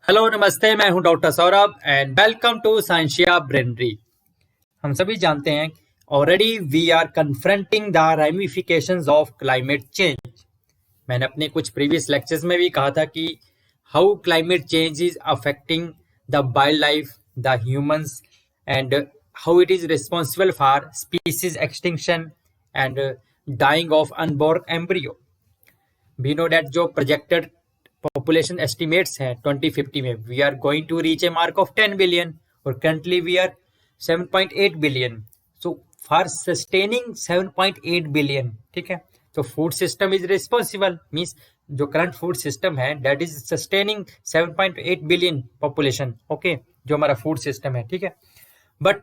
Hello नमस्ते, मैं हूं doctor Saurabh and welcome to Scientia Brainery. हम सभी जानते हैं already we are confronting the ramifications of climate change. मैंने अपने कुछ प्रीवियस लेक्चर्स में भी कहा था कि how climate change is affecting the wildlife, the humans and how it is responsible for species extinction and dying of unborn embryo. We know that जो projected population estimates हैं 2050 में we are going to reach a mark of 10 billion और currently we are 7.8 billion. So for sustaining 7.8 billion, ठीक है, तो food system is responsible, means जो current food system है that is sustaining 7.8 billion population. Okay, जो हमारा food system है, ठीक है, बट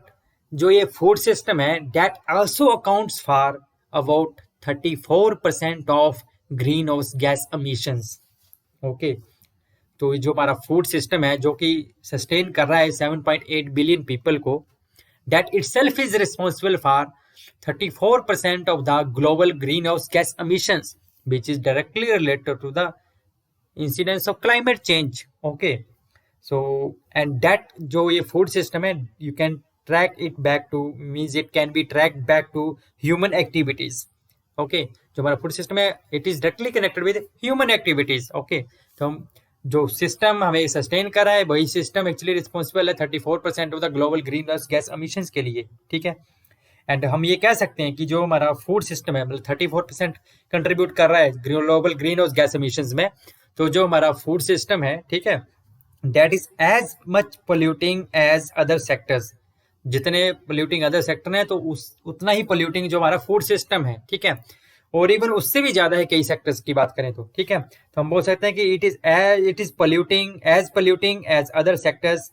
जो ये फूड सिस्टम है that also accounts for about 34% of green house gas emissions. Okay, तो जो हमारा फूड सिस्टम है जो कि सस्टेन कर रहा है 7.8 बिलियन पीपल को, that itself is responsible for 34% of the global green house gas emissions which is directly related to the incidence of climate change. Okay, so and that जो ये food system है you can track it back to, means it can be track back to human activities. Okay, जो हमारा food system है it is directly connected with human activities. Okay, तो हम जो system हमें सस्टेन कर रहा है वही सिस्टम एक्चुअली रिस्पॉन्सिबल है 34% of the global green house gas emissions के लिए, ठीक है। एंड हम ये कह सकते हैं कि जो हमारा फूड सिस्टम है मतलब 34% कंट्रीब्यूट कर रहा है global green house gas emissions में, तो जो हमारा फूड सिस्टम है, ठीक है, that is as much polluting as other sectors. जितने पोल्यूटिंग अदर सेक्टर हैं तो उतना ही पोल्यूटिंग जो हमारा फूड सिस्टम है, ठीक है, और इवन उससे भी ज्यादा है कई सेक्टर्स की बात करें तो, ठीक है। तो हम बोल सकते हैं कि it is polluting as other sectors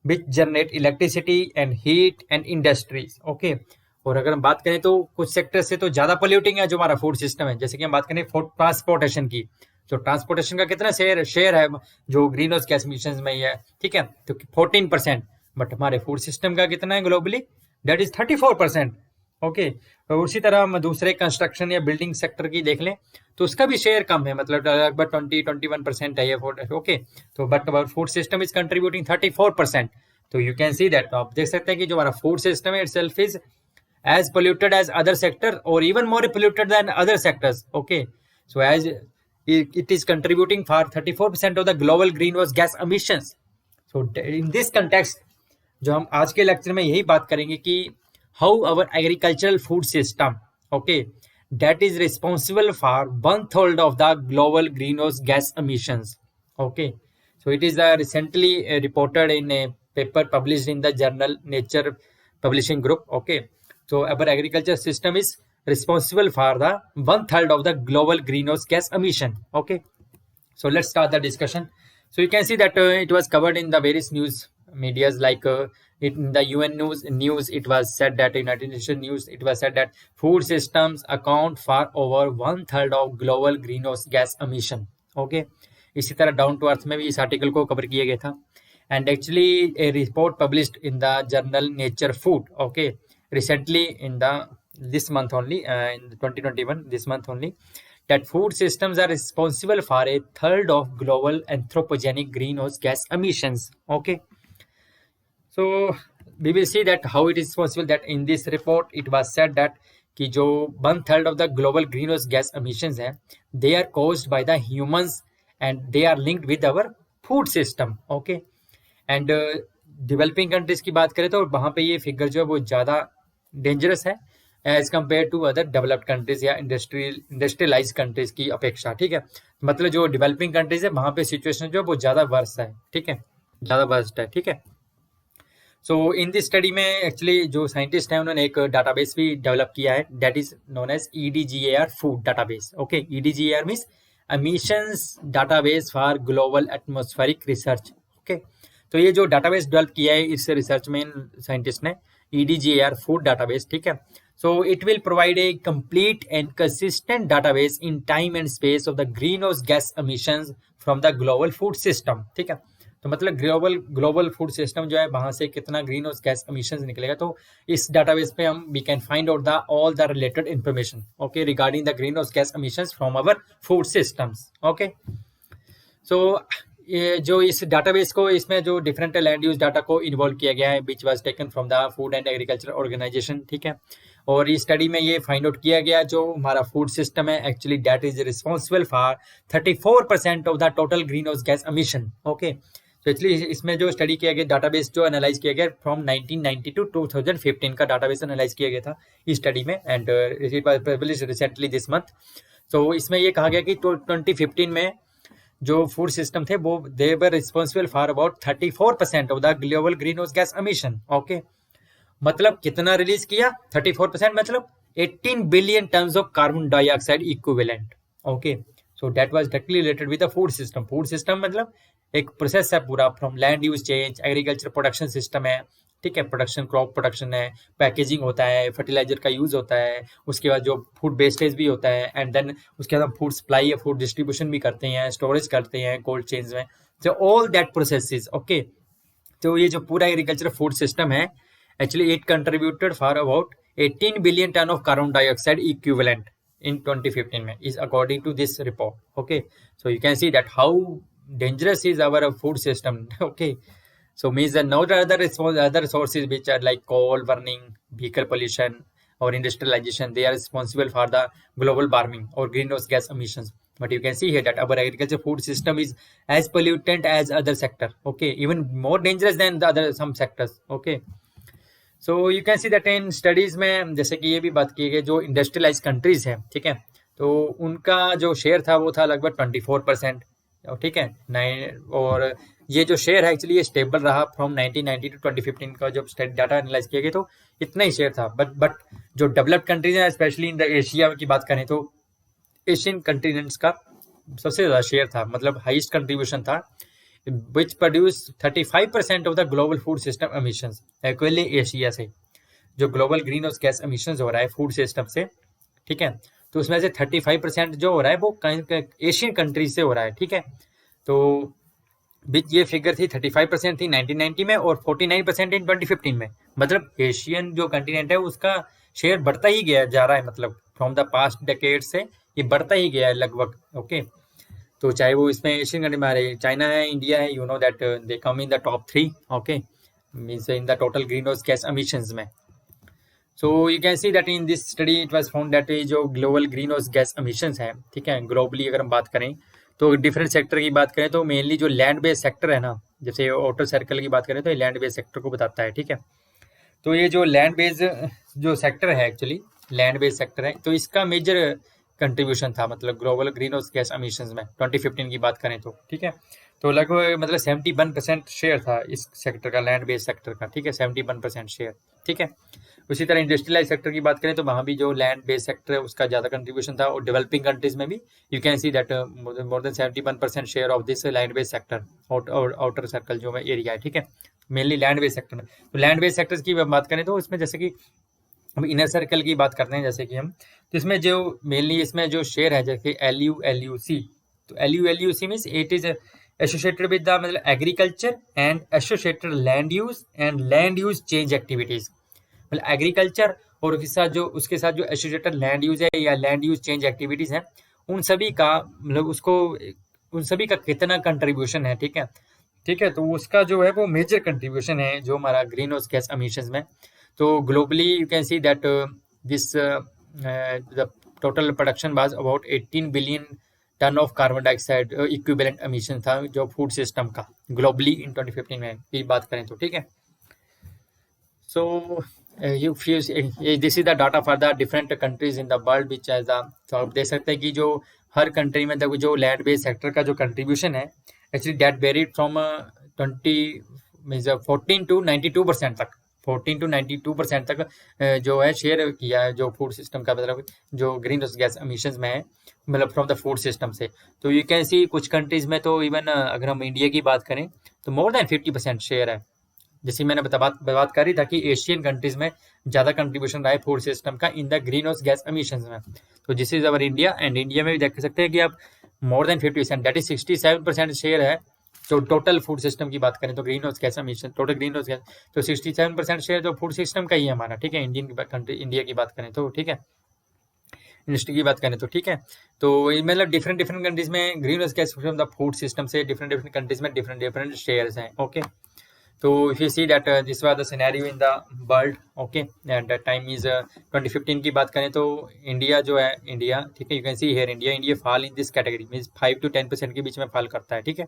which generate electricity and heat and industries. Okay, और अगर हम बात करें तो कुछ सेक्टर से तो ज्यादा पोल्यूटिंग है जो हमारा फूड सिस्टम है, जैसे कि हम बात करें ट्रांसपोर्टेशन की, तो ट्रांसपोर्टेशन का कितना शेयर है जो ग्रीन हाउस गैस एमिशंस में ही है, ठीक है, तो 14%, बट हमारे फूड सिस्टम का कितना है ग्लोबली, दैट इज 34%। ओके, तो उसी तरह हम दूसरे कंस्ट्रक्शन या बिल्डिंग सेक्टर की देख लें तो उसका भी शेयर कम है, मतलब लगभग 21% है ये। ओके, तो but our food system is contributing 34%। तो यू कैन सी दैट, आप देख सकते हैं कि जो हमारा फूड सिस्टम है itself is as polluted as other sector or even more polluted than other sectors. Okay, so as it is contributing for 34% of the global greenhouse gas emissions. So in this context जो हम आज के lecture में यही बात करेंगे कि how our agricultural food system, okay, that is responsible for 1/3 of the global greenhouse gas emissions. Okay, so it is recently reported in a paper published in the journal Nature Publishing Group. Okay, so our agriculture system is responsible for the 1/3 of the global greenhouse gas emission. Okay, so let's start the discussion. So you can see that it was covered in the various news medias, like in the UN news it was said that, United Nations news it was said that food systems account for over 1/3 of global greenhouse gas emission. Okay, इसी तरह down to earth में भी इस article को cover किया गया था, and actually a report published in the journal Nature Food, okay, recently in the this month only, in 2021 this month only, that food systems are responsible for 1/3 of global anthropogenic greenhouse gas emissions. Okay, so we will see that how it is possible that in this report it was said that कि जो 1/3 of the global greenhouse gas emissions है they are caused by the humans and they are linked with our food system. Okay, and developing countries की बात करें तो वहाँ पे ये फिगर जो है वो ज़्यादा डेंजरस है as compare to other developed countries या इंडस्ट्रियलाइज कंट्रीज की अपेक्षा, ठीक है। मतलब जो डेवलपिंग कंट्रीज है वहाँ पे सिचुएशन जो है वो ज़्यादा वर्स्ट है, ठीक है, ज़्यादा वर्स्ट है, ठीक है। सो इन दिस स्टडी में एक्चुअली जो साइंटिस्ट हैं उन्होंने एक डाटाबेस भी डेवलप किया है that is known as EDGAR food database. Okay, EDGAR means emissions database for global atmospheric research. Okay, तो ये जो डाटाबेस डेवलप किया है इस रिसर्च में साइंटिस्ट ने, EDGAR फूड डाटाबेस, ठीक है। So it will provide a complete and consistent database in time and space of the green house gas emissions from the global food system, ठीक है। तो मतलब ग्लोबल फूड सिस्टम जो है वहां से कितना ग्रीन हाउस गैस एमिशंस निकलेगा, तो इस डाटाबेस पे हम we can find out the all the related information, okay, regarding the green house gas emissions from our food systems. Okay, so ये जो इस डाटाबेस को, इसमें जो डिफरेंट लैंड यूज डाटा को इन्वॉल्व किया गया है, which was taken from the food and agriculture organisation, ठीक है। और इस स्टडी में ये फाइंड आउट किया गया जो हमारा फूड सिस्टम है actually that is responsible for 34% of the total green house gas emission. Okay, तो एक्चुअली इसमें जो स्टडी किया गया, डाटाबेस जो एनालाइज किया गया फ्रॉम 1990 टू 2015 का डाटाबेस एनालाइज किया गया था इस स्टडी में, and it was published recently this month. तो इसमें ये कहा गया कि 2015 में जो फूड सिस्टम थे वो they were responsible for about 34% of the global green house gas emission. Okay, मतलब कितना रिलीज किया? 34%, मतलब 18 billion tons of carbon dioxide equivalent. Okay, so that was directly related with the food system. Food system मतलब एक process है पूरा, from land use change, agriculture production system है, ठीक है, प्रोडक्शन, क्रॉप प्रोडक्शन है, पैकेजिंग होता है, फर्टिलाइजर का यूज होता है, उसके बाद जो फूड वेस्टेज भी होता है, एंड देन उसके बाद हम फूड सप्लाई या फूड डिस्ट्रीब्यूशन भी करते हैं, स्टोरेज करते हैं कोल्ड चेन्स में, so all that processes. Okay, तो ये जो पूरा एग्रीकल्चर फूड सिस्टम है actually it contributed for about 18 billion ton of carbon dioxide equivalent in 2015 में, is according to this report. Okay, so you can see that how dangerous is our food system. Okay, so means that no other sources which are like coal burning, vehicle pollution or industrialization, they are responsible for the global warming or greenhouse gas emissions. But you can see here that our agriculture food system is as pollutant as other sector. Okay, even more dangerous than the other some sectors. Okay, so you can see that in studies में, जैसे कि ये भी बात की गई, जो industrialise countries है, ठीक है, तो उनका जो शेयर था वो था लगभग 24%, ठीक है। और ये जो शेयर है एक्चुअली ये स्टेबल रहा फ्रॉम 1990 टू 2015 का जब डाटा एनालाइज किया गया तो इतना ही शेयर था। बट जो डेवलप्ड कंट्रीज हैं, स्पेशली इन द एशिया की बात करें तो एशियन कंटिनेंट्स का सबसे ज़्यादा शेयर था, मतलब हाईएस्ट कंट्रीब्यूशन था, which produce 35% of the global food system emissions। Actually Asia से जो global green house gas emissions हो रहा है फूड सिस्टम से, ठीक है, तो उसमें से 35% जो हो रहा है वो एशियन कंट्रीज से हो रहा है, ठीक है। तो ये फिगर थी 35% थी 1990 में और 49% इन 2015 में, मतलब एशियन जो कंटिनेंट है उसका शेयर बढ़ता ही गया जा रहा है, मतलब फ्रॉम द पास्ट डेकेड से ये बढ़ता ही गया है लगभग। ओके, तो चाहे वो इसमें एशियन कंट्री में हमारे चाइना है, इंडिया है, you know that they come in the top 3। Okay, means in the total green house gas emissions में। So you can see that in this study it was found that जो global green house gas emissions है, ठीक है, globally अगर हम बात करें तो डिफरेंट सेक्टर की बात करें तो मेनली जो लैंड बेस्ड सेक्टर है ना, जैसे ऑटो सर्कल की बात करें तो ये लैंड बेस्ड सेक्टर को बताता है, ठीक है। तो ये जो लैंड बेस्ड जो सेक्टर है एक्चुअली लैंड बेस्ड सेक्टर है, तो इसका मेजर कंट्रीब्यूशन था, मतलब global green house gas emissions में 2015 की बात करें तो, ठीक है। तो लगभग मतलब 71% शेयर था इस सेक्टर का, लैंड बेस्ड सेक्टर का, ठीक है, 71% शेयर, ठीक है। उसी तरह इंडस्ट्रियलाइज सेक्टर की बात करें तो वहाँ भी जो लैंड बेस्ड सेक्टर है उसका ज़्यादा कंट्रीब्यूशन था, और डेवलपिंग कंट्रीज में भी you can see that more than 71% share of this land based sector outer circle जो एरिया है, ठीक है, मेनली लैंड बेस्ड सेक्टर में। तो लैंड बेस्ड सेक्टर्स की बात करें तो इसमें जैसे कि हम इनर सर्कल की बात करते हैं, जैसे कि हम, तो इसमें जो मेनली इसमें जो शेयर है जैसे LULUC, तो LULUC means it is associated with the मतलब agriculture and associated land use and land use change activities, मतलब एग्रीकल्चर और उसके साथ जो एसोसिएटेड लैंड यूज है या लैंड यूज चेंज एक्टिविटीज हैं, उन सभी का मतलब उन सभी का कितना कंट्रीब्यूशन है, ठीक है, ठीक है। तो उसका जो है वो मेजर कंट्रीब्यूशन है जो हमारा ग्रीन हाउस गैस एमिशंस में। तो globally you can see that this the total production was about 18 billion ton of carbon dioxide equivalent emission था जो फूड सिस्टम का ग्लोबली इन 2015 में की बात करें तो, ठीक है। So this is the data for the different countries in the world which as the, तो आप देख सकते हैं कि जो हर कंट्री में जो लैंड बेस्ड सेक्टर का जो कंट्रीब्यूशन है actually that varied from 14 to 92% तक, 14 टू 92% तक जो है शेयर किया है जो फूड सिस्टम का, मतलब जो ग्रीन हाउस गैस एमिशंस में है, मतलब फ्रॉम द फूड सिस्टम से। तो यू कैन सी कुछ कंट्रीज में तो इवन अगर हम इंडिया की बात करें तो मोर देन 50% शेयर है, जैसे मैंने बात करी था कि एशियन कंट्रीज में ज़्यादा कंट्रीब्यूशन रहा है फूड सिस्टम का इन the green house gas emissions में। तो this is our India, and India में भी देख सकते हैं कि आप more than 50%, that is 67% share है। तो टोटल फूड सिस्टम की बात करें तो green house gas emission, total green house gas, तो 67% शेयर जो फूड सिस्टम का ही है हमारा, ठीक है, इंडिया की बात करें तो, ठीक है। इंडस्ट्री की बात करें तो, ठीक है। तो ये मतलब डिफरेंट डिफरेंट कंट्रीज में green house gas from the food system से डिफरेंट डिफरेंट कंट्रीज में डिफरेंट डिफरेंट शेयर्स हैं, ओके। तो if you see that this was the scenario in the world, okay, at that time is 2015 की बात करें तो India जो है, इंडिया, ठीक है, you can see here India fall in this category, means 5 to 10% के बीच में फॉल करता है, ठीक है।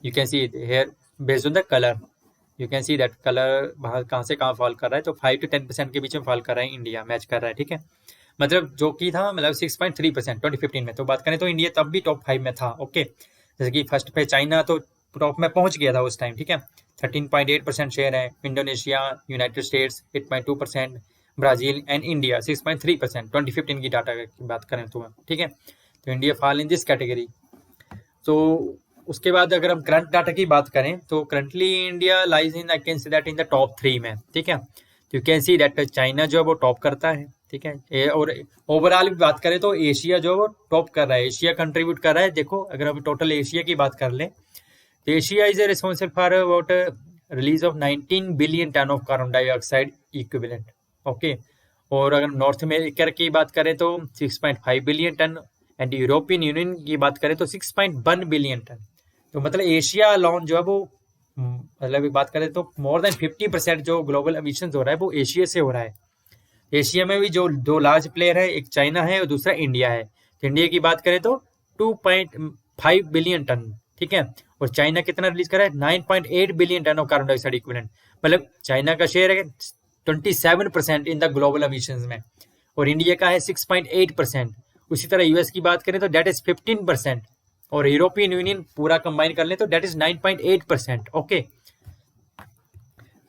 You can see here based on the colour, you can see that colour वहाँ कहाँ से कहाँ फॉल कर रहा है, तो 5 to 10% के बीच में फॉल कर रहा है, इंडिया मैच कर रहा है, ठीक है। मतलब जो कि था मतलब 6.3% 2015 में। तो बात करें तो इंडिया तब भी टॉप 5 में था, ओके। जैसे कि फर्स्ट पे चाइना तो टॉप में पहुंच गया था उस टाइम, ठीक है, 13.8% शेयर है। Indonesia, United states 8.2%, Brazil and India 6.3%, 2015 की डाटा की बात करें तो, ठीक है। तो India fall in this category. तो उसके बाद अगर हम करंट डाटा की बात करें तो currently India lies in, I can see that in the top 3 में, ठीक है। तो you can see that China जो है वो टॉप करता है, ठीक है। और ओवरऑल भी बात करें तो एशिया जो है वो टॉप कर रहा है, एशिया कंट्रीब्यूट कर रहा है। देखो अगर हम टोटल एशिया की बात कर लें तो Asia is responsible for about release of 19 billion ton of carbon dioxide equivalent, okay. और अगर नॉर्थ अमेरिका की बात करें तो 6.5 billion ton, and European Union की बात करें तो 6.1 बिलियन टन। तो मतलब एशिया अलोन जो है वो मतलब बात करें तो मोर देन 50% जो ग्लोबल एमिशन हो रहा है वो एशिया से हो रहा है। एशिया में भी जो दो लार्ज प्लेयर है, एक चाइना है और दूसरा इंडिया है। तो इंडिया की बात करें तो 2.5 बिलियन टन, ठीक है। और चाइना कितना रिलीज कर रहा है, 9.8 billion ton of carbon dioxide equivalent. मतलब चाइना का शेयर है 27% इन द ग्लोबल एमिशंस में, और इंडिया का है 6.8%। उसी तरह यूएस की बात करें तो डेट इज 15%, और यूरोपियन यूनियन पूरा कंबाइन कर ले तो that is 9.8%, okay.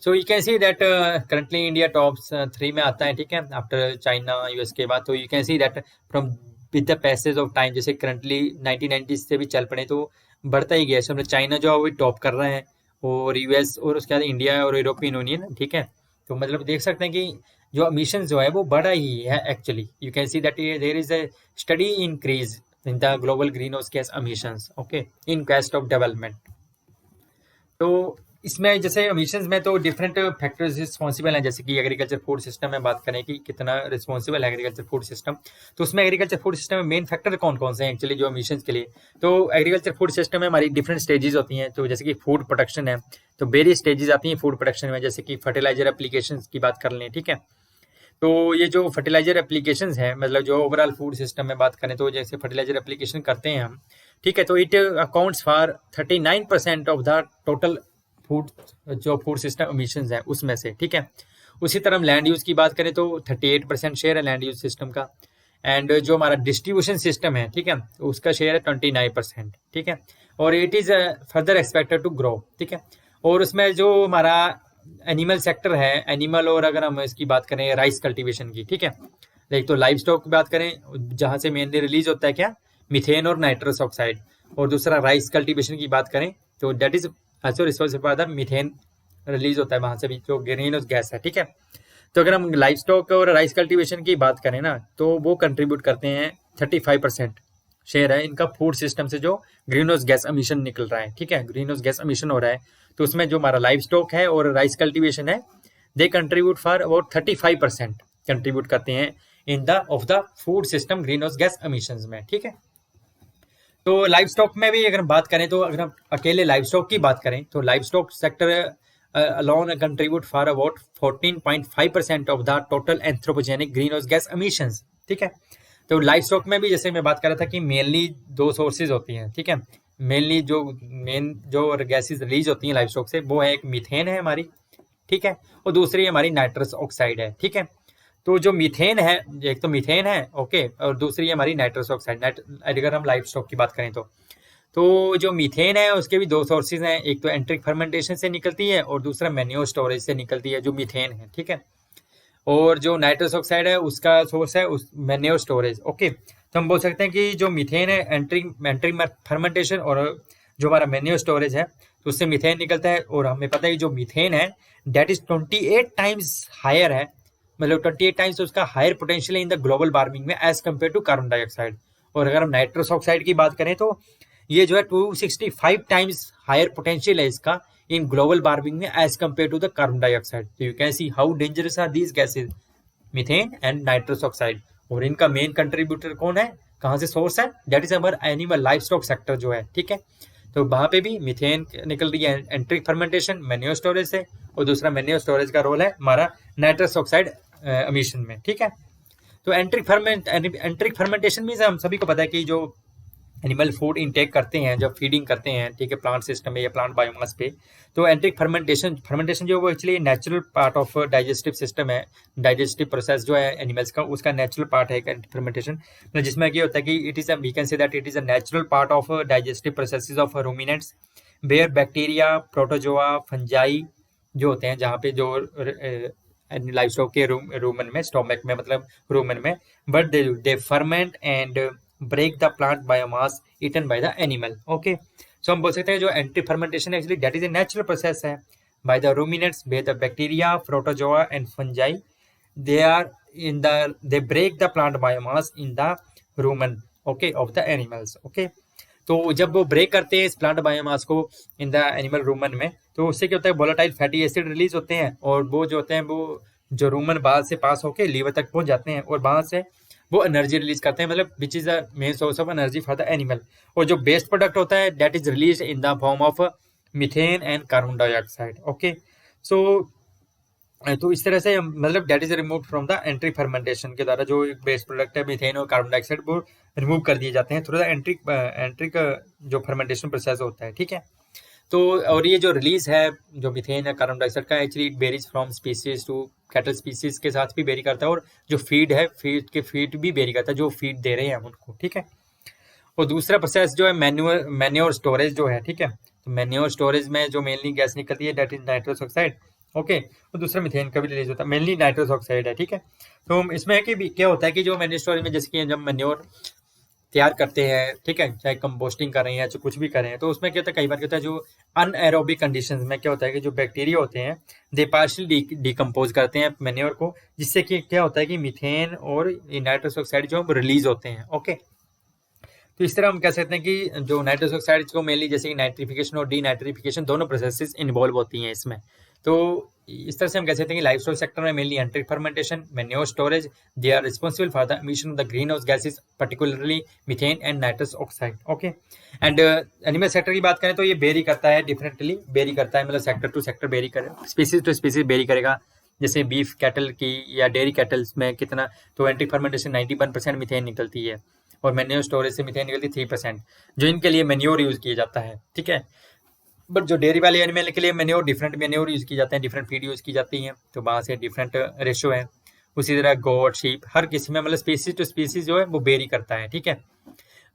So you can see that currently India top 3 में आता है, ठीक है, आफ्टर चाइना यूएस के बाद। तो you can see that from with the passage of time, जैसे करंटली 1990 से भी चल पड़े तो बढ़ता ही गया। मतलब चाइना जो है वो टॉप कर रहा है, और यूएस, और उसके बाद इंडिया और यूरोपियन यूनियन, ठीक है। तो मतलब देख सकते हैं कि जो एमिशन जो है वो बढ़ा ही है actually. You can see that there is a steady increase in the global green house gas emissions, okay, in quest of development. तो इसमें जैसे एमिशंस में तो डिफरेंट फैक्टर्स रिस्पॉन्सिबल हैं, जैसे कि एग्रीकल्चर फूड सिस्टम में बात करें कि कितना रिस्पॉन्सिबल है एग्रीकल्चर फूड सिस्टम। तो उसमें एग्रीकल्चर फूड सिस्टम में मेन फैक्टर कौन कौन से हैं एक्चुअली जो एमिशंस के लिए। तो एग्रीकल्चर फूड सिस्टम में हमारी डिफरेंट स्टेजेस होती हैं। तो जैसे कि फूड प्रोडक्शन है, तो वेरियस स्टेजेस आती हैं फूड प्रोडक्शन में, जैसे कि फर्टिलाइजर एप्लीकेशन की बात कर लें, ठीक है। तो ये जो फर्टिलाइजर एप्लीकेशंस है, मतलब जो ओवरऑल फूड सिस्टम में बात करें तो जैसे फर्टिलाइजर एप्लीकेशन करते हैं हम, ठीक है, तो it accounts for 39% of the total food, जो फूड सिस्टम एमिशंस है उसमें से, ठीक है। उसी तरह हम लैंड यूज की बात करें तो 38% शेयर है लैंड यूज सिस्टम का। एंड जो हमारा डिस्ट्रीब्यूशन सिस्टम है, ठीक है, उसका शेयर है 29%, ठीक है। और it is further expected to grow, ठीक है। और उसमें जो हमारा एनिमल सेक्टर है, एनिमल, और अगर हम इसकी बात करें राइस कल्टीवेशन की, ठीक है, एक तो लाइव स्टॉक की बात करें जहां से मेनली रिलीज होता है क्या, मीथेन और नाइट्रस ऑक्साइड। और दूसरा राइस कल्टीवेशन की बात करें तो that is also responsible for the methane release होता है वहां से भी, जो ग्रीन हाउस गैस है, ठीक है। तो अगर हम लाइव स्टॉक और राइस कल्टीवेशन की बात करें ना, तो वो कंट्रीब्यूट करते हैं 35% शेयर है इनका फूड सिस्टम से जो ग्रीन हाउस गैस एमिशन निकल रहा है, ठीक है, ग्रीन हाउस गैस एमिशन हो रहा है। तो उसमें जो हमारा लाइव स्टॉक है और राइस कल्टीवेशन है, दे कंट्रीब्यूट फॉर अबाउट 35% कंट्रीब्यूट करते हैं in the of the food system green house gas emissions में, ठीक है। तो लाइव स्टॉक में भी अगर बात करें तो अगर हम अकेले लाइव स्टॉक की बात करें तो live stock sector alone contribute for about 14.5% of the total anthropogenic green house gas emissions, ठीक है। तो लाइव स्टॉक में भी जैसे मैं बात कर रहा था कि मेनली दो सोर्सेज होती हैं, ठीक है। मेनली जो मेन जो गैसेज रिलीज होती हैं लाइव स्टॉक से, वो है एक मीथेन है हमारी, ठीक है, और दूसरी हमारी नाइट्रस ऑक्साइड है, ठीक है। तो जो मीथेन है, एक तो मीथेन है, ओके, और दूसरी हमारी नाइट्रस ऑक्साइड। अगर हम लाइव स्टॉक की बात करें तो जो मीथेन है उसके भी दो सोर्सेज हैं, एक तो एंट्रिक फर्मेंटेशन से निकलती है और दूसरा मैन्योर स्टोरेज से निकलती है जो मीथेन है, ठीक है। और जो नाइट्रस ऑक्साइड है उसका सोर्स है उस मैन्योर स्टोरेज, ओके। तो हम बोल सकते हैं कि जो मीथेन है एंट्रिक फर्मेंटेशन, और जो हमारा मैन्योर स्टोरेज है तो उससे मीथेन निकलता है। और हमें पता है कि जो मीथेन है डेट इज 28 टाइम्स हायर है, मतलब 28 टाइम्स उसका हायर पोटेंशियल है इन द ग्लोबल वार्मिंग में as compare to carbon dioxide. और अगर हम नाइट्रस ऑक्साइड की बात करें तो ये जो है 265 टाइम्स हायर पोटेंशियल है इसका इन ग्लोबल वार्मिंग में as compare to the carbon dioxide. तो you can see how dangerous are these gases, methane and nitrous oxide. और इनका मेन कंट्रीब्यूटर कौन है, कहाँ से सोर्स है, that is our animal life stock sector जो है, ठीक है। तो वहाँ पे भी मीथेन निकल रही है एंट्रिक फर्मेंटेशन मैन्योर स्टोरेज से, और दूसरा मैन्योर स्टोरेज का रोल है हमारा नाइट्रस ऑक्साइड एमिशन में, ठीक है। तो एंट्रिक फर्मेंटेशन मीन्स हम सभी को पता है कि जो एनिमल फूड इनटेक करते हैं, जब फीडिंग करते हैं, ठीक है, प्लांट सिस्टम में या प्लांट बायोमास पे, तो एंट्रिक फर्मेंटेशन जो वो actually natural part of digestive system है, डाइजेस्टिव प्रोसेस जो है एनिमल्स का, उसका नेचुरल पार्ट है एंट्रिक फर्मेंटेशन, जिसमें ये होता है कि it is we can say that it is a natural part of digestive processes of ruminants, where bacteria, protozoa, fungi जो होते हैं, जहाँ पे जो लाइफ स्टॉक के रूमन में, स्टोमक में मतलब रूमन में, but they ferment and break the plant biomass eaten by the animal, okay. So हम बोल सकते हैं जो enteric fermentation actually that is a natural process है by the ruminants, by the bacteria, protozoa and fungi, they break the plant biomass in the rumen, okay, of the animals, okay। तो जब वो break करते हैं इस plant biomass को in the animal Roman में, तो उससे क्या होता है, वोलेटाइल फैटी एसिड रिलीज होते हैं, और वो जो होते हैं वो जो रूमन बाल से पास होके लीवर तक पहुंच जाते हैं, और वहां से वो एनर्जी रिलीज करते हैं, मतलब which is the main source of energy for the animal. और जो बेस्ट प्रोडक्ट होता है that is release in the form of methane and carbon dioxide, okay. So तो इस तरह से मतलब that is remove from the enteric fermentation के द्वारा जो बेस्ट प्रोडक्ट है मीथेन और कार्बन डाइऑक्साइड वो रिमूव कर दिए जाते हैं थ्रू द एंट्रिक जो फर्मेंटेशन प्रोसेस होता है, ठीक है। तो और ये जो रिलीज है जो मीथेन या कार्बन डाइऑक्साइड का, actually it varies from species to cattle species के साथ भी वेरी करता है, और जो फीड है फीड भी वेरी करता है, जो फीड दे रहे हैं हम उनको, ठीक है। और दूसरा प्रोसेस जो है मैन्योर स्टोरेज जो है, ठीक है। तो मैन्योर स्टोरेज में जो मेनली गैस निकलती है that is nitrous oxide, okay. और दूसरा मीथेन का भी रिलीज होता है, मेनली नाइट्रस ऑक्साइड है, ठीक है। तो इसमें है कि क्या होता है कि जो मैन्योर स्टोरेज में जैसे कि जब मैन्योर तैयार करते हैं, ठीक है, चाहे कंपोस्टिंग कर रहे हैं या कुछ भी कर रहे हैं, तो उसमें क्या होता है, कई बार क्या होता है जो अनएरोबिक कंडीशंस में क्या होता है कि जो बैक्टीरिया होते हैं दे पार्शियली डिकम्पोज करते हैं मैन्योर को, जिससे कि क्या होता है कि मीथेन और नाइट्रस ऑक्साइड जो रिलीज होते हैं, ओके। तो इस तरह हम कह सकते हैं कि जो नाइट्रस ऑक्साइड को मेनली जैसे कि नाइट्रिफिकेशन और डीनाइट्रिफिकेशन दोनों प्रोसेसेस इन्वॉल्व होती हैं इसमें। तो इस तरह से हम कह सकते हैं कि लाइफ स्टॉक सेक्टर में mainly enteric fermentation, manure storage, they are responsible for the emission of the green house gases particularly methane and nitrous oxide, okay. And animal sector की बात करें तो ये वेरी करता है, डिफरेंटली वेरी करता है, मतलब सेक्टर टू सेक्टर वेरी करेगा, स्पीसीज टू स्पीसीज वेरी करेगा। जैसे बीफ कैटल की या डेयरी कैटल्स में कितना, तो एंट्रिक फर्मेंटेशन 91% मीथेन निकलती है, और मैन्योर स्टोरेज से मीथेन निकलती 3%, जो इनके लिए मैन्योर यूज किया जाता है, ठीक है। बट जो डेयरी वाले एनिमल के लिए मैन्योर डिफरेंट मैन्योर यूज की जाते हैं, डिफरेंट फीड यूज की जाती हैं, तो वहाँ से डिफरेंट रेशो है। उसी तरह गोट, शीप, हर किसी में मतलब स्पीसीज टू स्पीसीज जो है वो वेरी करता है, ठीक है।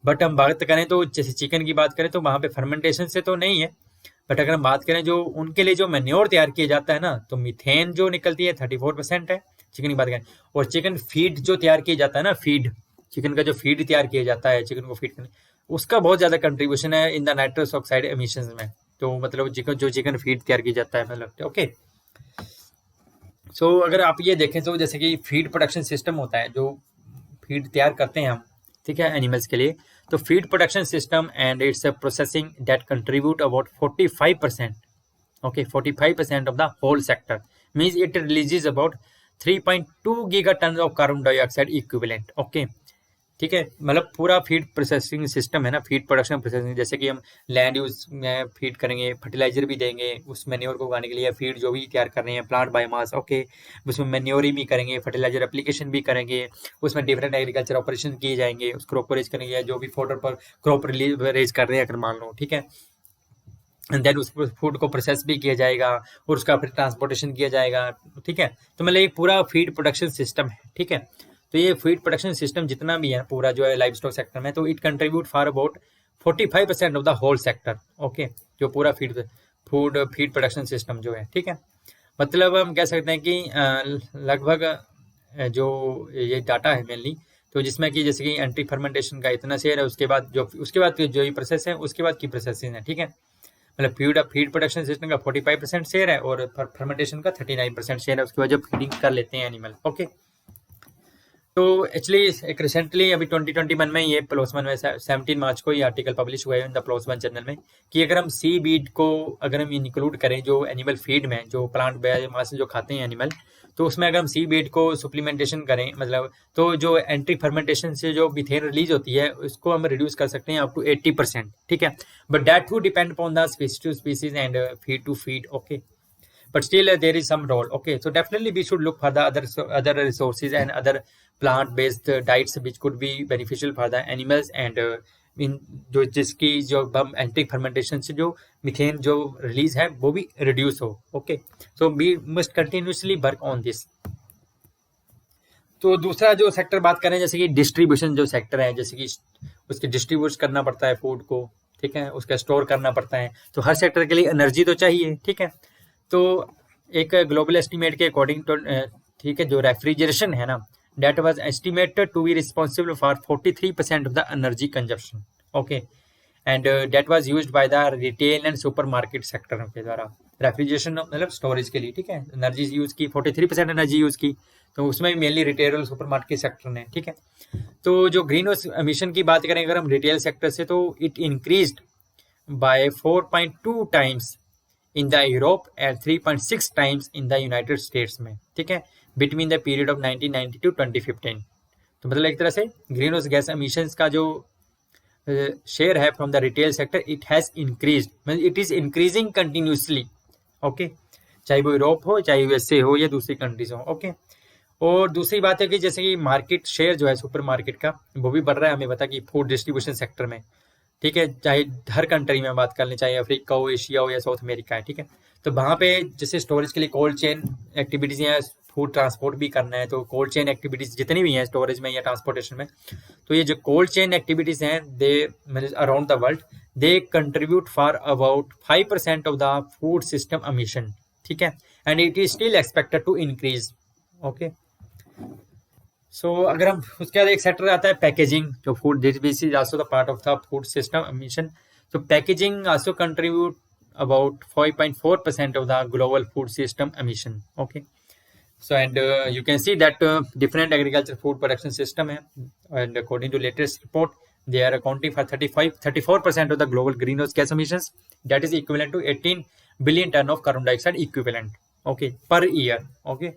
बट हम बात करें तो जैसे चिकन की बात करें तो वहाँ पे फर्मेंटेशन से तो नहीं है, बट अगर हम बात करें जो उनके लिए जो मैन्योर तैयार किया जाता है ना, तो मीथेन जो निकलती है 34% है चिकन की बात करें। और चिकन फीड जो तैयार किया जाता है ना, फीड चिकन का जो फीड तैयार किया जाता है चिकन को फीड करने, उसका बहुत ज्यादा कंट्रीब्यूशन है in the nitrous oxide emissions में। तो मतलब चिकन फीड तैयार की जाता है, मतलब ओके। सो अगर आप ये देखें तो जैसे कि फीड प्रोडक्शन सिस्टम होता है, जो फीड तैयार करते हैं हम, ठीक है, एनिमल्स के लिए, तो feed production system and its processing that contribute about 45%, okay, 45% of the whole sector, means it releases about 3.2 gigaton of carbon dioxide equivalent, okay, ठीक है। मतलब पूरा फीड प्रोसेसिंग सिस्टम है ना, फीड प्रोडक्शन प्रोसेसिंग, जैसे कि हम लैंड यूज में फीड करेंगे, फर्टिलाइजर भी देंगे उस मैन्योर को उगाने के लिए, फीड जो भी तैयार कर रहे हैं प्लांट बायोमास, ओके, उसमें मैन्योरिंग भी करेंगे, फर्टिलाइजर एप्लीकेशन भी करेंगे, उसमें डिफरेंट एग्रीकल्चर ऑपरेशन किए जाएंगे, उस क्रॉप को रेज करेंगे, जो भी फोडर पर क्रॉप रेज कर रहे हैं अगर मान लो, ठीक है। एंड देन उस फूड को प्रोसेस भी किया जाएगा और उसका फिर ट्रांसपोर्टेशन किया जाएगा, ठीक है। तो मतलब एक पूरा फीड प्रोडक्शन सिस्टम है, ठीक है। तो ये फीड प्रोडक्शन सिस्टम जितना भी है पूरा जो है लाइफ स्टॉक सेक्टर में, तो it contribute for about 45% of the whole sector, okay, जो पूरा फीड प्रोडक्शन सिस्टम जो है, ठीक है। मतलब हम कह सकते हैं कि लगभग जो ये डाटा है मेनली, तो जिसमें कि जैसे कि एंट्री फर्मेंटेशन का इतना शेयर है, उसके बाद जो ये प्रोसेस है उसके बाद की प्रोसेसिंग है, ठीक है। मतलब फीड प्रोडक्शन सिस्टम का 45% शेयर है और फर्मेंटेशन का 39% शेयर है, उसके बाद जब फीडिंग कर लेते हैं एनिमल, ओके। तो एक्चुअली एक रिसेंटली अभी 2021 में ये प्लस वन में 17 मार्च को ये आर्टिकल पब्लिश हुआ है in the plus one journal में कि अगर हम सी बीड को अगर हम इंक्लूड करें जो एनिमल फीड में जो प्लांट बायोमास जो खाते हैं एनिमल, तो उसमें अगर हम सी बीड को सप्लीमेंटेशन करें मतलब तो जो एंटी फर्मेंटेशन से जो मीथेन रिलीज होती है उसको हम रिड्यूस कर सकते हैं अप टू 80%, ठीक है। But that would depend upon the species to species and feed to feed, okay. But still there is some role, okay. So definitely we should look for the other resources and other plant based diets which could be beneficial for the animals and in जो जिसकी जो हम anti fermentation से जो methane जो release है वो भी रिड्यूस हो, okay. So we must continuously work on this. तो दूसरा जो सेक्टर बात करें जैसे कि डिस्ट्रीब्यूशन जो सेक्टर है, जैसे कि उसके डिस्ट्रीब्यूट करना पड़ता है फूड को, ठीक है, उसका स्टोर करना पड़ता है, तो हर सेक्टर के लिए एनर्जी तो चाहिए, ठीक है। तो एक ग्लोबल एस्टिमेट के अकॉर्डिंग टू, ठीक है, जो रेफ्रिजरेशन है ना, that was estimated to be responsible for 43% of the energy consumption, okay, and that was used by the retail and supermarket sector के द्वारा। रेफ्रिजरेशन मतलब स्टोरेज के लिए, ठीक है, एनर्जी यूज की 43% एनर्जी यूज की, तो उसमें मेनली रिटेल और सुपरमार्केट सेक्टर ने, ठीक है। तो जो ग्रीन हाउस एमिशन की बात करें अगर हम रिटेल सेक्टर से, तो it increased by 4.2 times in the Europe and 3.6 times in the United States में, ठीक है, between the period of 1990 to 2015। तो मतलब एक तरह से ग्रीन हाउस गैस एमिशंस का जो शेयर है from the retail sector it has increased, मतलब it is increasing continuously, okay, चाहे वो यूरोप हो चाहे यूएसए हो या दूसरी कंट्रीज हो, ओके। और दूसरी बात है कि जैसे कि मार्केट शेयर जो है सुपर मार्केट का वो भी बढ़ रहा है, हमें पता कि फूड डिस्ट्रीब्यूशन सेक्टर में, ठीक है, चाहे हर कंट्री में बात कर लें, चाहे अफ्रीका हो, एशिया हो या साउथ अमेरिका है, ठीक है। तो वहाँ पे जैसे स्टोरेज के लिए कोल्ड चेन एक्टिविटीज हैं, फूड ट्रांसपोर्ट भी करना है, तो कोल्ड चेन एक्टिविटीज जितनी भी हैं स्टोरेज में या ट्रांसपोर्टेशन में, तो ये जो कोल्ड चेन एक्टिविटीज हैं they around the world they contribute for about 5% of the food system emission, ठीक है, and it is still expected to increase, okay. So अगर हम उसके बाद एक सेक्टर आता है पैकेजिंग, जो food this is also the part of the food system emission. So packaging also contribute about 5.4% of the global food system emission. Okay. So and you can see that different agriculture food production system hai, and according to latest report, they are accounting for 34% of the global greenhouse gas emissions. That is equivalent to 18 billion ton of carbon dioxide equivalent. Okay, per year. Okay.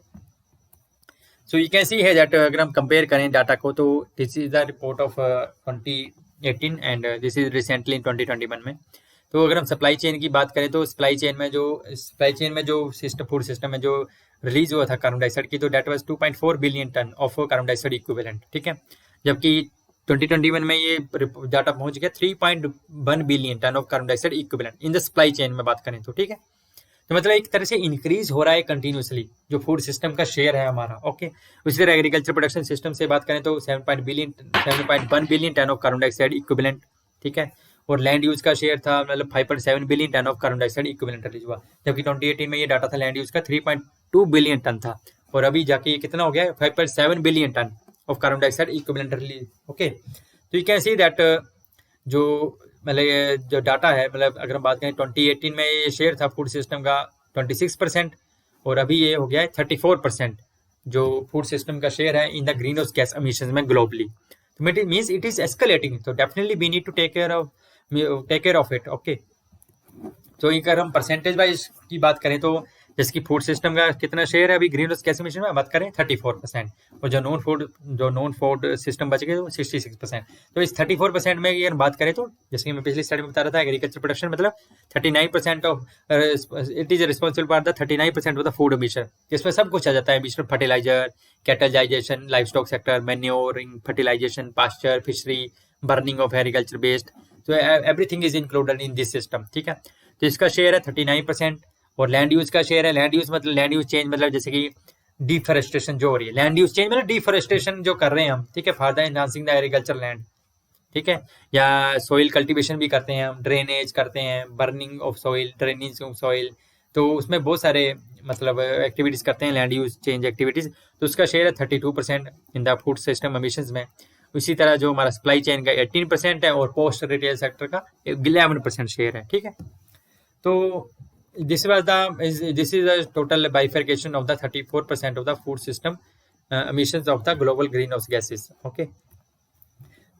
So you can see here that अगर हम compare करें data को, तो this is the report of 2018 and this is recently in 2021 में। तो अगर हम supply chain की बात करें तो सप्लाई चेन में जो सिस्टम फूड सिस्टम में जो रिलीज हुआ था कार्बन डाइऑक्साइड की, तो that was 2.4 billion ton of carbon dioxide equivalent, ठीक है, जबकि 2021 में ये डाटा पहुंच गया 3.1 billion ton of carbon dioxide equivalent in the supply chain में बात करें तो, ठीक है। तो मतलब एक तरह से इंक्रीज हो रहा है कंटिन्यूसली जो फूड सिस्टम का शेयर है हमारा, ओके। उसी तरह एग्रीकल्चर प्रोडक्शन सिस्टम से बात करें तो 7.1 billion ton of carbon dioxide equivalent, ठीक है, और लैंड यूज का शेयर था मतलब 5.7 billion ton of carbon dioxide equivalent release हुआ, जबकि 2018 में ये डाटा था लैंड यूज का 3.2 बिलियन टन था, और अभी जाके ये कितना हो गया 5.7 billion ton of carbon dioxide equivalent release, okay. तो यू कैन सी दैट जो मतलब जो डाटा है, मतलब अगर हम बात करें 2018 में ये शेयर था फूड सिस्टम का 26%, और अभी ये हो गया है 34% जो फूड सिस्टम का शेयर है in the green house gas emissions में ग्लोबली। तो it means it is escalating, तो definitely we need to take care of it, okay. तो अगर हम परसेंटेज वाइज की बात करें तो जैसे कि फूड सिस्टम का कितना शेयर है अभी ग्रीन हाउस गैस एमिशन में बात करें 34%, और जो नॉन फूड सिस्टम बच गए तो 66%। तो इस 34% में अगर बात करें तो जैसे कि मैं पिछली स्लाइड में बता रहा था एग्रीकल्चर प्रोडक्शन मतलब 39% of it is responsible for the 39% of the food emission, जिसमें सब कुछ आ जाता है emission, fertiliser, catalysation, livestock sector, manuring, fertilisation, pasture, fishery, burning of agriculture waste, तो everything is included in this system, ठीक है। तो इसका शेयर है 39%, और लैंड यूज का शेयर है, लैंड यूज मतलब लैंड यूज चेंज मतलब जैसे कि डिफॉरेस्टेशन जो हो रही है, लैंड यूज चेंज मतलब डिफॉरेस्टेशन जो कर रहे हैं हम, ठीक है, for the enhancing the agriculture land, ठीक है, या सॉइल कल्टीवेशन भी करते हैं हम, ड्रेनेज करते हैं, burning of soil, draining of soil, तो उसमें बहुत सारे मतलब एक्टिविटीज करते हैं लैंड यूज चेंज एक्टिविटीज, तो उसका शेयर है 32% in the food system emissions में। उसी तरह जो हमारा सप्लाई चेन का 18% है, और पोस्ट रिटेल सेक्टर का 11% शेयर है, ठीक है। तो this is the total bifurcation of the 34% of the food system emissions of the global greenhouse gases. Okay,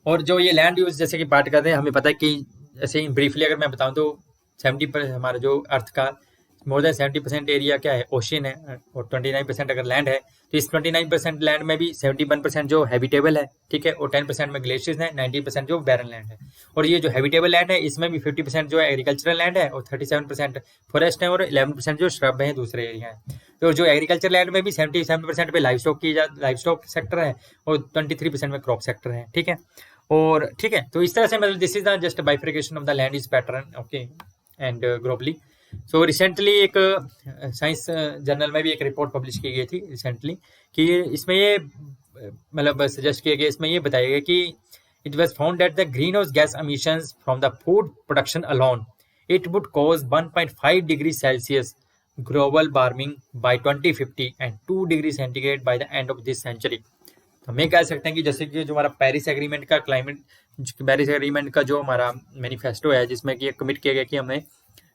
और जो ये लैंड यूज जैसे कि बात करते हैं, हमें पता है कि ऐसे ही ब्रीफली अगर मैं बताऊं तो 70% हमारा जो अर्थ का मोर देन 70% एरिया क्या है, ओशियन है, और 29% अगर लैंड है, तो इस 29% लैंड में भी 71% जो हैबिटेबल है, ठीक है, और 10% में ग्लेशियर्स है, 90% जो बैरन लैंड है। और ये जो हैबिटेबल लैंड है इसमें भी 50% जो एग्रीकल्चरल लैंड है, और 37% फॉरेस्ट है, और 11% जो श्रब है दूसरे एरिया है। तो जो एग्रीकल्चर लैंड में भी 77% पे लाइफ स्टॉक सेक्टर है, और 23% में क्रॉप सेक्टर है, ठीक है। और ठीक है, तो इस तरह से मतलब this is the just बाइफिकेशन of the land use pattern, okay, and globally. So recently एक साइंस जर्नल में भी एक रिपोर्ट पब्लिश की गई थी रिसेंटली, कि इसमें ये मतलब सजेस्ट किया गया, इसमें ये बताया गया कि it was found that the green house gas emissions from the food production alone it would cause 1.5 degree Celsius global warming by 2050 and 2 degree centigrade by the end of this century. तो हम ये कह सकते हैं कि जैसे कि जो हमारा पेरिस एग्रीमेंट का जो हमारा मैनिफेस्टो है, जिसमें कि कमिट किया गया कि हमें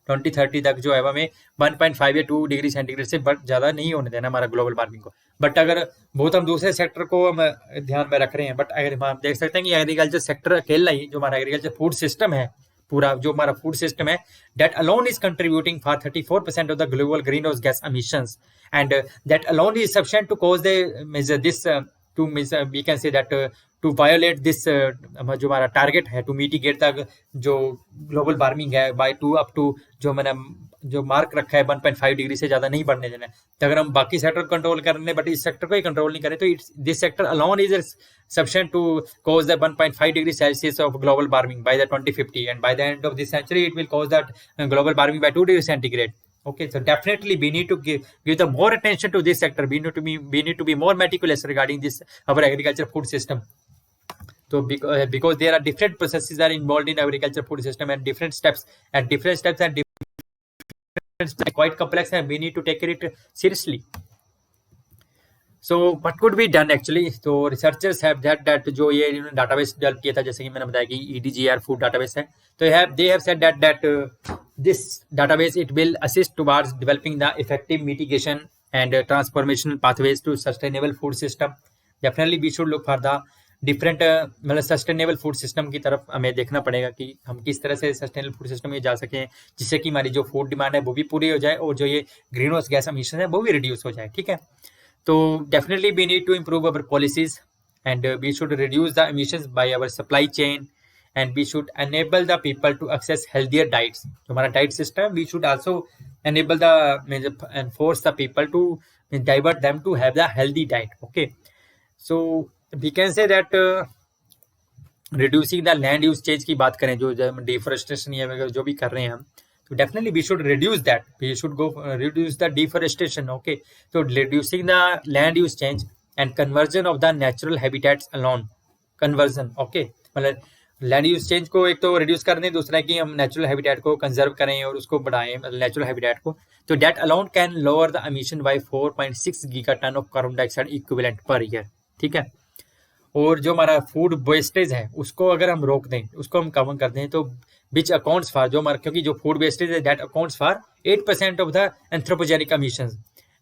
2030 तक जो है हमें 1.5 या 2 डिग्री सेंटीग्रेड से ज़्यादा नहीं होने देना हमारा ग्लोबल वार्मिंग को। बट अगर बहुत हम दूसरे सेक्टर को हम ध्यान में रख रहे हैं, बट अगर हम देख सकते हैं कि एग्रीकल्चर सेक्टर अकेला ही जो हमारा एग्रीकल्चर फूड सिस्टम है, पूरा जो हमारा फूड सिस्टम है, that alone is contributing for 34% of the global green house gas emissions, and that alone is sufficient to cause this to we can say that to violate this जो हमारा target है, to mitigate तक जो global warming है by to up to जो मैंने जो mark रखा है 1.5 डिग्री से ज़्यादा नहीं बढ़ने देना है। तो अगर हम बाकी सेक्टर को कंट्रोल कर रहे हैं बट इस सेक्टर को ही कंट्रोल नहीं करें, तो this sector alone is sufficient to cause the 1.5 degree Celsius of global warming by the 2050, and by the end of this century it will cause that global warming by 2 degrees centigrade. Okay, so definitely we need to give the more attention to this sector. We need to be more meticulous regarding this our agriculture food system. So because there are different processes are involved in agriculture food system, and different steps and quite complex, and we need to take it seriously. So what could be done actually? So researchers have that जो ये इन्होंने database develop किया था, जैसे कि मैंने बताया कि EDGR food database है, तो they have said that this database it will assist towards developing the effective mitigation and transformational pathways to sustainable food system. Definitely we should look for the different मतलब sustainable food system की तरफ हमें देखना पड़ेगा कि हम किस तरह से सस्टेनेबल फूड सिस्टम में जा सकें, जिससे कि हमारी जो फूड डिमांड है वो भी पूरी हो जाए, और जो ये ग्रीन हाउस गैस एमिशन है वो भी रिड्यूस हो जाए, ठीक है। तो definitely we need to improve our policies, and we should reduce the emissions by our supply chain, and we should enable the people to access healthier diets. तो हमारा diet system we should also enable and force the people to divert them to have the healthy diet. Okay, so we can say that reducing the land use change की बात करें, जो deforestation या जो भी कर रहे हैं हम, so definitely we should reduce that. We should go reduce the deforestation. Okay, so reducing the land use change and conversion of the natural habitats alone. Conversion, okay, मतलब लैंड यूज चेंज को एक तो reduce कर दें, दूसरा है कि हम नेचुरल हैबिटेट को कंजर्व करें और उसको बढ़ाएं, नेचुरल हैबिटेट को। तो that alone can lower the emission by 4.6 gigaton of carbon dioxide equivalent per year, ठीक है। और जो हमारा फूड वेस्टेज है उसको अगर हम रोक दें, उसको हम कम कर दें, तो विच अकाउंट्स फॉर जो हमारा, क्योंकि जो फूड वेस्टेज है that accounts for 8% of the anthropogenic emissions,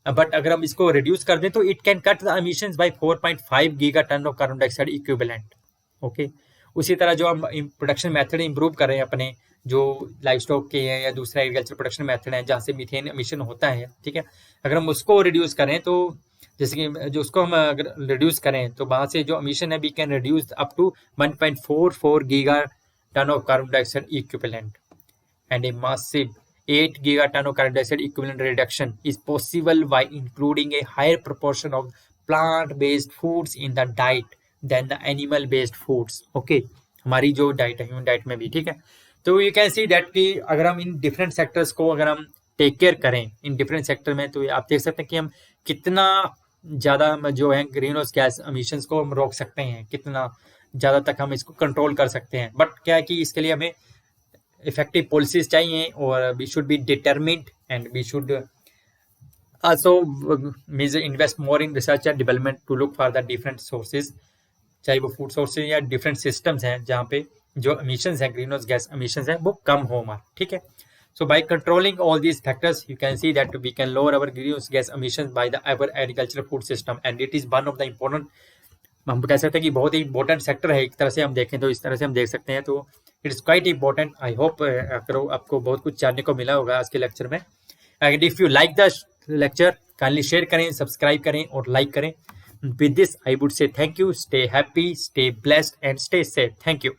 but अगर हम इसको रिड्यूस कर दें तो it can cut the emissions by 4.5 gigaton of carbon dioxide equivalent. Okay, उसी तरह जो हम प्रोडक्शन मेथड इंप्रूव कर रहे हैं अपने, जो लाइफ स्टॉक के हैं या दूसरा एग्रीकल्चर प्रोडक्शन मेथड है जहाँ से मीथेन एमिशन होता है, ठीक है, अगर हम उसको रिड्यूस करें, तो जैसे कि जो उसको हम अगर रिड्यूस करें तो वहाँ से जो एमिशन है we can reduce up to 1.44 gigaton of carbon dioxide equivalent, and a massive 8 gigaton of carbon dioxide equivalent reduction is possible by including a higher proportion of plant-based foods in the diet than the animal-based foods. Okay, हमारी जो diet है human diet में भी, ठीक है। तो you can see that कि अगर हम इन डिफरेंट सेक्टर्स को अगर हम टेक केयर करें इन डिफरेंट सेक्टर में, तो आप देख सकते हैं कि हम कितना ज़्यादा जो है ग्रीन हाउस गैस एमिशंस को हम रोक सकते हैं, कितना ज़्यादा तक हम इसको कंट्रोल कर सकते हैं। बट क्या है कि इसके लिए हमें effective policies चाहिए, और we should be determined, and we should also invest more in research and development to look for the different sources, चाहे वो फूड सोर्सेज या डिफरेंट सिस्टम्स हैं जहाँ पे जो एमिशंस हैं, ग्रीन हाउस गैस एमिशंस हैं, वो कम हो हमारा, ठीक है। So by controlling all these factors, you can see that we can lower our greenhouse gas emissions by our agricultural food system, and it is one of the important, हम कह सकते हैं कि बहुत ही इंपॉर्टेंट सेक्टर है, एक तरह से हम देखें तो इस तरह से हम देख सकते हैं, तो it is quite important. I hope आपको बहुत कुछ जानने को मिला होगा आज के लेक्चर में। And if you like the lecture, kindly share करें, सब्सक्राइब करें और लाइक करें। With this I would say thank you, stay happy, stay blessed and stay safe. Thank you.